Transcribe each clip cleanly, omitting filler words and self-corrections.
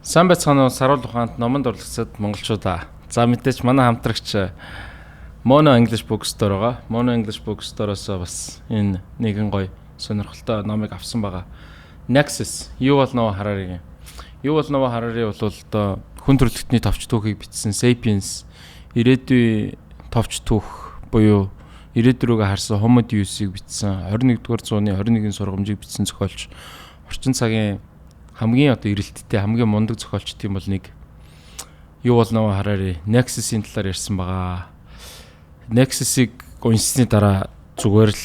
Сайн байцгаана уу? Саруул ухаанд номонд урлагсад монголчуудаа. За мэдээч манай хамтрагч Mono English Bookstore байгаа. Mono English Bookstore-оос бас энэ нэгэн гоё сонирхолтой номыг авсан байгаа. Nexus Yuval Noah Harari. Yuval Noah Harari бол одоо хүн төрөлхтний товч түүхийг бичсэн Sapiens, ирээдүйн товч түүх буюу ирээдүг рүүгээ харсан Homo Deus-ийг бичсэн, 21-р зууны 21 сургамжийг бичсэн зохиолч, орчин цагийн хамгийн одоо эрэлттэй, хамгийн мундаг зохиолч тийм бол нэг Yuval Noah Harari Nexus-ийн талаар ярьсан байгаа. Nexus-ыг уншсны дараа зүгээр л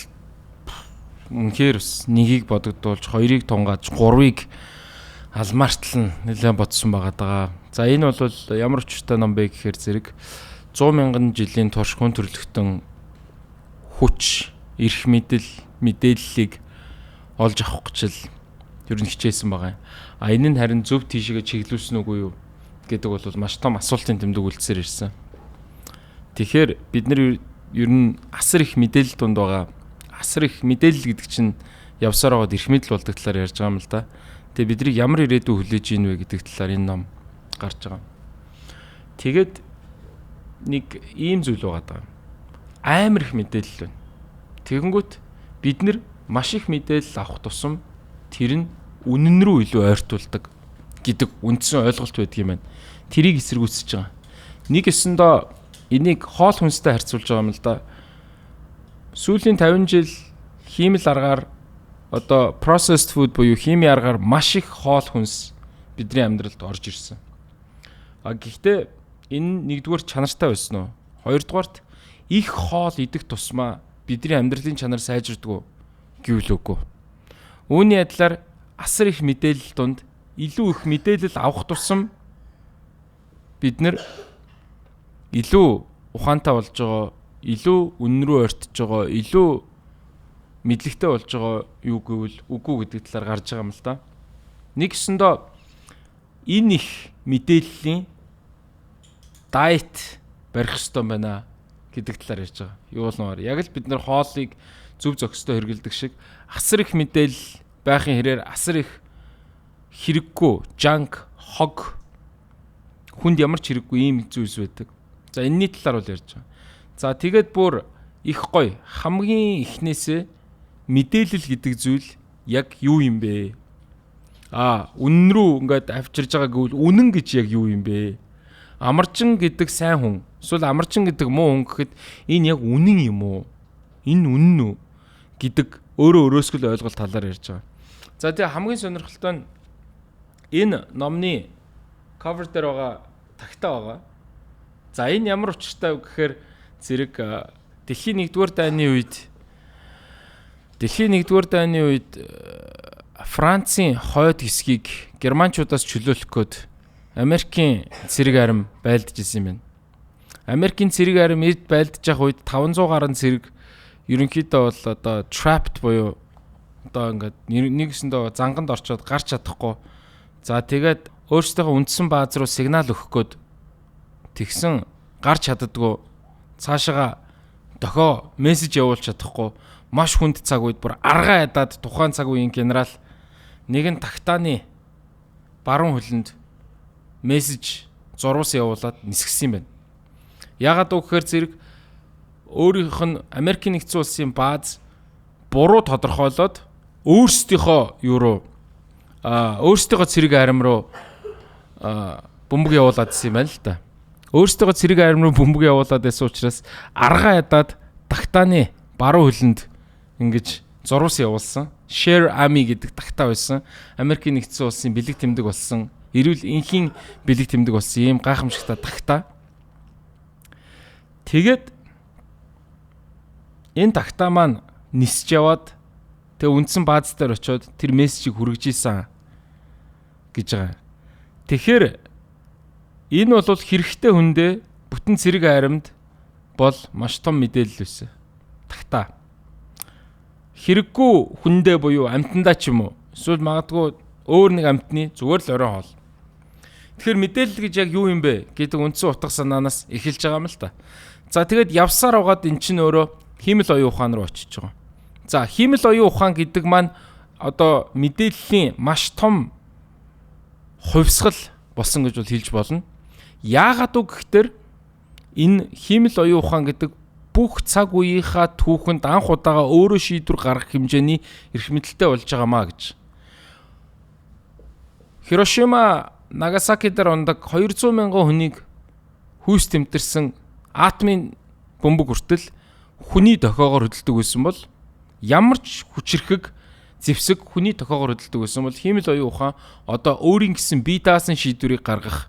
үнэхээр бас нэгийг бодогдуулж, хоёрыг тунгааж, гурвыг алмаартал нь нэлээд бодсон байгаа даа. За энэ бол ямар учиртай ном бэ гэхээр зэрэг 100 мянган жилийн турш хүн төрөлхтөн хүч, эрх мэдээллийг олж авах гэж л ер нь хичээсэн байгаа. А энэ нь харин зөв тийшээ чиглүүлсэн үгүй юу гэдэг бол маш том асуултын тэмдэг үлдсээр ирсэн. Тэгэхээр бид нар ер нь асар их мэдээлэл дунд байгаа. Асар их мэдээлэл гэдэг чинь явсаар байгаад эрх мэдэл болдог талаар ярьж байгаа юм л да. Тэгээ бидний ямар ирээдүй хүлээж ийн вэ гэдэг талаар энэ ном гарч байгаа. Тэгээд нэг ийм зүйл байгаа даа. Амар их мэдээлэл байна. Тэгэнгүүт бид нар маш их мэдээлэл авах тусам тэр нь үнэн рүү илүү ойртуулдаг гэдэг үндсэн ойлголт байдаг юм байна. Тэрийг эсэргүүцэж байгаа. Нэг өсөндөө энийг хоол хүнстэй харьцуулж байгаа юм л да. Сүүлийн 50 жил хиймэл аргаар одоо processed food буюу химийн аргаар маш их хоол хүнс бидний амьдралд орж ирсэн. А гэхдээ энэ нэгдүгээр чанартай байсан уу? Хоёрдугаарт их хоол идэх тусмаа бидний амьдралын чанар сайжирдаг гэвэл үгүй. Үүний адилаар асар их мэдээлэл донд илүү их мэдээлэл авах тусам бид нар илүү ухаантай болж байгаа, илүү үнэн рүү ойртож байгаа, илүү мэдлэгтэй болж байгаа юу гэвэл үгүй гэдэг талаар гарч байгаа юм л да. Нэг өсөндөө энэ их мэдээллийн дайет барих хэрэгтэй байна гэдэг талаар ярьж байгаа. Юу болмоор яг л бид нар хоолыг зөв зохистой хэрэглэдэг шиг асар их мэдээлэл байхын хэрээр асар их хэрэггүй, junk, hog хүнд ямар ч хэрэггүй ийм зүйлс байдаг. За энэний талаар бол ярьж байгаа. За тэгээд бүр их гоё хамгийн эхнээсээ мэдээлэл гэдэг зүйл яг юу юм бэ? Үнэн рүү ингээд авчирж байгаа гэвэл үнэн гэж яг юу юм бэ? Амарчин гэдэг сайн хүн, эсвэл амарчин гэдэг муу хүн гэхэд энэ яг үнэн юм уу? Энэ үнэн үү гэдэг өөрөө өөрөөсгөл ойлголт талаар ярьж байгаа. За тэгээ хамгийн сонирхолтой нь энэ номны cover дээр байгаа тагтаа байгаа. За энэ ямар учиртай вэ гэхээр зэрэг Дэлхийн 1-р дайны үед Францын хойд хэсгийг германчуудаас чөлөөлөх гээд Америкийн цэрэг арим байлдаж исэн юм байна. Америкийн цэрэг арим эрд байлдаж явах үед 500 гаруй цэрэг ерөнхийдөө бол одоо trapped буюу одоо ингээд нэгэсэндээ занганд орчоод гарч чадахгүй. За тэгээд өөрсдийнхөө үндсэн бааз руу сигнал өгөх гээд тэгсэн гарч чаддгүй цаашаага дохио мессеж явуулж чадахгүй маш хүнд цаг үед бүр аргаа ядаад тухайн цаг үеийн генерал нэгэн тагтааны баруун хөлөнд мессеж зурвас явуулаад нисгэсэн юм байна. Яагаад гэвэл зэрэг өөрийнх нь Америкийн нэгдсэн улсын бааз буруу тодорхойлоод өөрсдийнхөө цэрэг арим руу бөмбөг явуулаад ирсэн юм байна л да. Өөрсдийнхөө цэрэг арим руу бөмбөг явуулаад байсан учраас аргаа ядаад тагтааны баруун хөлөнд ингэж зурвас явуулсан. Share Army гэдэг тагтаа байсан. Америкийн нэгдсэн улсын бэлэг тэмдэг болсон. Эрүүл энхийн бэлэг тэмдэг болсон ийм гайхамшигтай тагтаа. Тэгээд энэ тагтаа маань нисж яваад тэгээ үндсэн бааз дээр очиод тэр мессежийг хүргэж ийсэн гэж байгаа. Тэгэхээр энэ бол хэрэгтэй хүндээ бүтэн цэрэг аримд бол маш том мэдээлэл байсан. Тагтаа. Хэрэггүй хүндээ буюу амьтандаа ч юм уу эсвэл магадгүй өөр нэг амьтны зүгээр л оройн хоол. Тэгэхээр мэдээлэл гэж яг юу юм бэ гэдэг үндсэн утга санаанаас эхэлж байгаа юм л та. За тэгээд явсаар угаад эн чинь өөрөө хиймэл оюун ухаан руу очиж байгаа. За хиймэл оюун ухаан гэдэг маань одоо мэдээллийн маш том хувьсгал болсон гэж бол хэлж болно. Яагаад үг гэхээр энэ хиймэл оюун ухаан гэдэг бүх цаг үеийнхаа түүхэнд анх удаага өөрөө шийдвэр гаргах хэмжээний эрх мэдэлтэй болж байгаамаа гэж. Хирошима, Нагасаки дээр ундаг 200 мянган хүнийг хүйс тэмтэрсэн атомын бөмбөг хүртэл хүний дохиогоор хөдөлдөг байсан бол ямар ч хүчирхэг зэвсэг хүний дохиогоор хөдөлдөг байсан бол хиймэл оюун ухаан одоо өөрийн гэсэн бие даасан шийдвэрийг гаргах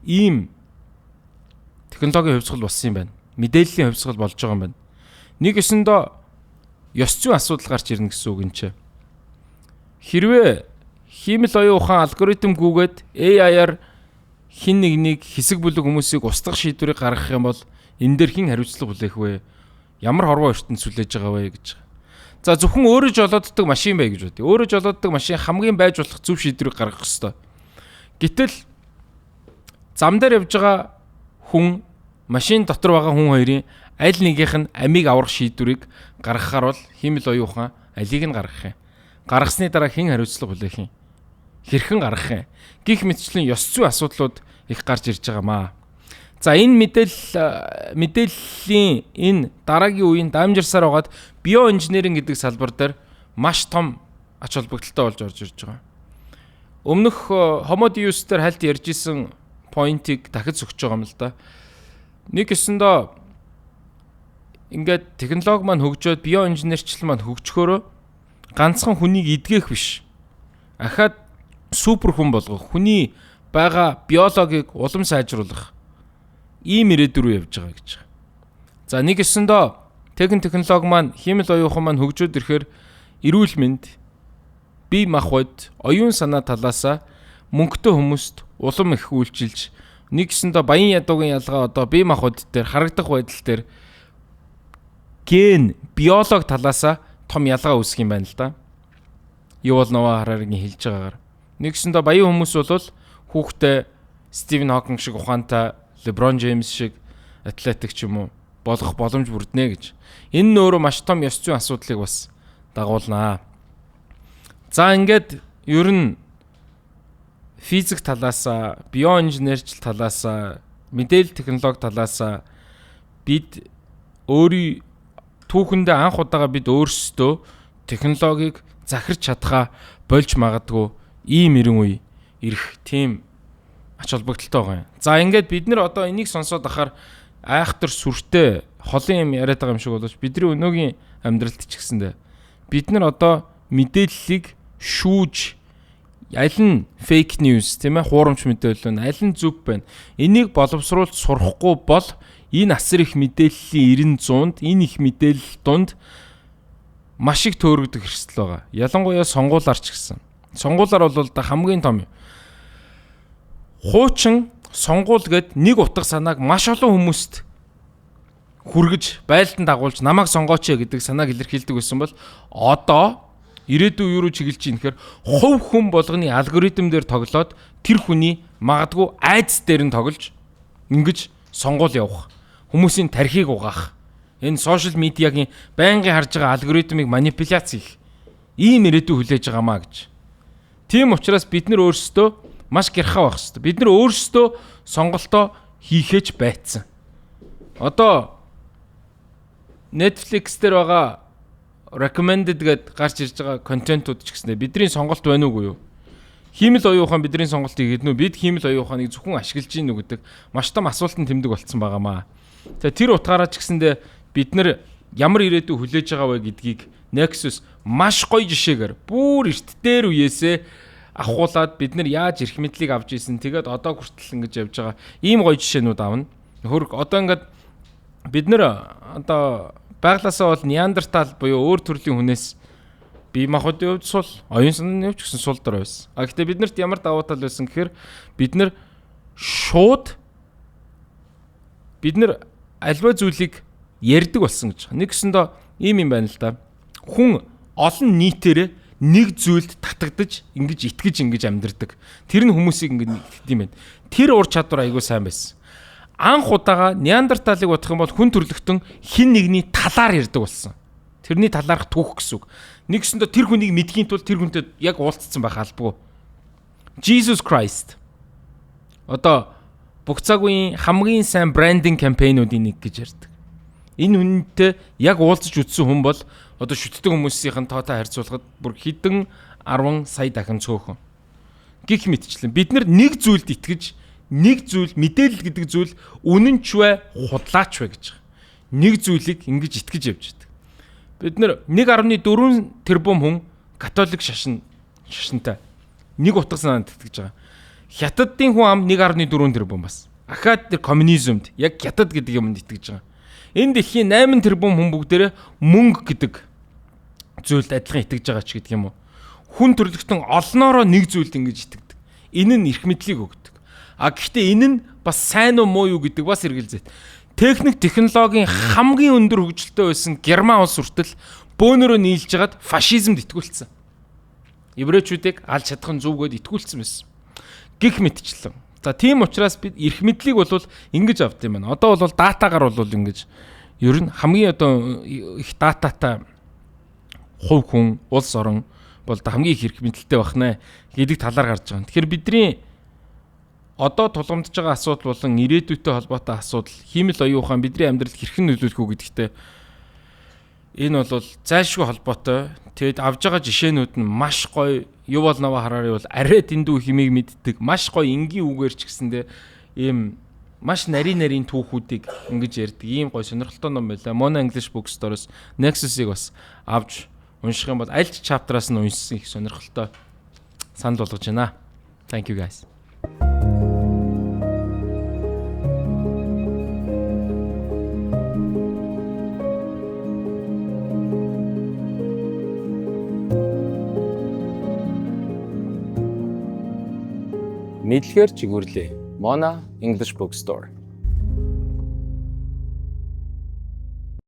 ийм технологийн хувьсгал болсон юм байна. Мэдээллийн хувьсгал болж байгаа юм байна. Нэг өсөндөө ёс зүйн асуудал гарч ирнэ гэсэн үг юм чи. Хэрвээ хиймэл оюун ухаан алгоритмгүйгээд AI-аар хин нэгнийг хэсэг бүлэг хүмүүсийг устгах шийдвэрийг гаргах юм бол энэ дээр хэн хариуцлага хүлээх вэ? Ямар хорвоо ертөнц сүлээж байгаа вэ гэж. За зөвхөн өөрөө жолооддаг машин бай гэж бодъё. Өөрөө жолооддаг машин хамгийн байж болох зөв шийдвэрийг гаргах ёстой. Гэтэл зам дээр явж байгаа хүн, машин дотор байгаа хүн хоёрын аль нэгийнх нь амийг аврах шийдвэрийг гаргахаар бол хиймэл оюун ухаан алийг нь гаргах юм. Гаргасны дараа хэн хариуцлага хүлээх юм? Хэрхэн гаргах юм? Гэх мэтчлэн ёс зүйн асуудлууд их гарч ирж байгаамаа. За энэ мэдээллийн энэ дараагийн үеийн дамжирсаар байгаад биоинженеринг гэдэг салбар дээр маш том ач холбогдолтой болж орж ирж байгаа. Өмнөх Homo Deus дээр хальт ярьж исэн поинтыг дахиж зөвч байгаа юм л да. Нэг өсөндөө ингээд технологи маань хөгжөөд биоинженерчлэл маань хөгжөхөөрөө ганцхан хүнийг эдгэх биш. Ахаад супер хүн болгох, хүний байгаа биологийг улам сайжруулах ийм ирээдүр рүү явж байгаа гэж. За нэг өсөндөө технологи маань хиймэл оюун ухаан маань хөгжөөд ирэхээр эрүүл мэнд, бие махбод, оюун санаа талаасаа мөнгөтэй хүмүүст улам их үйлчилж, нэг өсөндөө баян ядуугийн ялгаа одоо бие махбод дээр харагдах байдал дээр ген, биолог талаасаа том ялгаа үүсэх юм байна л да. Юу бол Нова Хараригийн хэлж байгаагаар. Нэгсэндээ баян хүмүүс бол хүүхдээ Стивен Хокинг шиг ухаантай, Леброн Джеймс шиг атлетик ч юм уу болгох боломж бүрднэ гэж. Энэ нь өөрөө маш том ёс зүйн асуудлыг бас дагуулнаа. За ингээд ер нь физик талаасаа, биоинженерчил талаасаа, мэдээлэл технологи талаасаа бид өөрийн түүхэндээ анх удаага бид өөрсдөө технологиг захирч чадхаа болж магадгүй ийм эрен үе ирэх тийм ач холбогдолтой байгаа юм. За ингээд бид нэр одоо энийг сонсоод ахаар айхтар сүртэй холын юм яриад байгаа юм шиг боловч бидний өнөөгийн амьдралд ч гэсэндээ бид нар одоо мэдээллийг шүүж аль нь фейк ньюс тийм ээ хуурамч мэдээлэл нь аль нь зөв байна. Энийг боловсруулж сурахгүй бол энэ асар их мэдээллийн 90-100-д энэ их мэдээлэл дунд маш их төөрөгдөх хэрэгсэл байгаа. Ялангуяа сонгуулаар ч гэсэн. Сонгуулаар бол хамгийн том юм. Хуучин сонгуул гээд нэг утга санааг маш олон хүмүүст хүргэж байлдан дагуулж намайг сонгооч гэдэг санааг илэрхийлдэг байсан бол одоо ирээдүйн юу руу чиглэж ийн гэхээр хувь хүн болгоны алгоритм дээр тоглоод тэр хүний магадгүй айдас дээр нь тоглож ингэж сонгуул явах, хүмүүсийн тархийг угаах, энэ сошиал медиагийн байнгын харж байгаа алгоритмыг манипуляц хийх ийм ирээдүй хүлээж байгаамаа гэж. Тийм учраас бид нар өөрсдөө маш гэрхаа байх хэрэгтэй. Бид нар өөрсдөө сонголтоо хийхэж байцсан. Одоо Netflix дээр байгаа recommended гэд гарч ирж байгаа контентууд ч гэснээр бидний сонголт байна уугүй юу? Хиймэл оюун ухаан бидний сонголтыг хийднүү, бид хиймэл оюун ухааныг зөвхөн ашиглаж гин үү гэдэг маш том асуултанд тэмдэг болцсон байгаамаа. За тэр утгаараа ч гэсэндээ бид нар ямар ирээдүй хүлээж байгаа вэ гэдгийг Nexus маш гоё жишээгээр бүр эрт дээр үеэсээ ахуулаад бид нар яаж эрх мэдлийг авч ийсэн тэгээд одоо хүртэл ингэж явж байгаа ийм гоё жишээнүүд авна. Хөрг одоо ингээд бид нар одоо байглаасаа бол Неандертал буюу өөр төрлийн хүнээс бие махбодын хувьд сул, оюун санааны хувьд ч гэсэн сул дор байсан. А гэхдээ биднэрт ямар давуу тал байсан гэхээр бид нар шууд бид нар альва зүйлийг ярьдаг болсон гэж. Нэг гэсэндээ ийм юм байна л да. Хүн олон нийтээрээ нэг зүйлд татагдаж, ингэж итгэж ингэж амьдэрдэг. Тэр нь хүмүүсийг ингэж итгэдэг юм байна. Тэр ур чадвар айгүй сайн байсан. Анх удаага Неандерталыг бодох юм бол хүн төрлөختөн хин нэгний талаар ярьдаг болсон. Тэрний талаарх түүх гэсэн үг. Нэг гэсэндээ тэр хүнийг мэдхийн тулд тэр хүнтэй яг уулзсан байх албагүй. Jesus Christ. одоо бүх цаг үеийн хамгийн сайн брендинг кампэйнуудын нэг гэж ярьдаг. Энэ үнэнтэй яг уулзаж үзсэн хүн бол одоо шүтдэг хүмүүсийн тоотой харьцуулахад бүр хэдэн 10 сая дахин цөөхөн. Гэх мэтчлэн бид нар нэг зүйлд итгэж нэг зүйл мэдээлэл гэдэг зүйл үнэн ч вэ худлаач вэ гэж байгаа. Нэг зүйлийг ингэж итгэж явж байдаг. Бид нар 1.4 тэрбум хүн католик шашинтай нэг утга санаанд итгэж байгаа. Хятадын хүн ам 1.4 тэрбум бас. Ахаад тэр коммунизмд яг хятад гэдэг юмд итгэж байгаа. Энэ дэлхийн 8 тэрбум хүн бүгдээрээ мөнгө гэдэг зүйлд адилхан итгэж байгаа ч гэдэг юм уу. Хүн төрлөختөн олноороо нэг зүйлд ингэж итгэдэг. Энэ нь эрх мэдлийг өгдөг. А гэхдээ энэ нь бас сайн уу муу юу гэдэг бас эргэлзээд. Техник технологийн хамгийн өндөр хөгжилтэй байсан Герман улс хүртэл бөөнөрөө нийлж хагаад фашизмд итгүүлсэн. Еврейчүүдийг алж чадах нь зүгөөд итгүүлсэн байсан. Гэх мэтчлэн. За тийм учраас бид эрх мэдлийг бол ингэж авд юм байна. Одоо бол датагаар бол ингэж ер нь хамгийн одоо их дататай хувь хүн, улс орон бол хамгийн их эрх мэдэлтэй байна гэдэг талаар гарч байгаа. Тэгэхээр бидний одоо тулгамдж байгаа асуудал болон ирээдүйтэй холбоотой асуудал хиймэл оюун ухаан бидний амьдралд хэрхэн нөлөөлөх үү гэдэгтээ энэ бол зайлшгүй холбоотой. Тэгэд авж байгаа жишээнүүд нь маш гоё. Ювал Нова Харари бол арай дэндүү химийг мэддэг. Маш гоё энгийн үгээр ч гэсэндээ ийм маш нарийн түүхүүдийг ингэж ярьдаг. Ийм гоё сонирхолтой ном байлаа. Mono English Bookstore-оос Nexus-ыг бас авч унших юм бол аль ч чаптараас нь уншсан их сонирхолтой санал болгож байна. Thank you guys. Мэдлэгээр чигүүрлээ. Mono English Bookstore.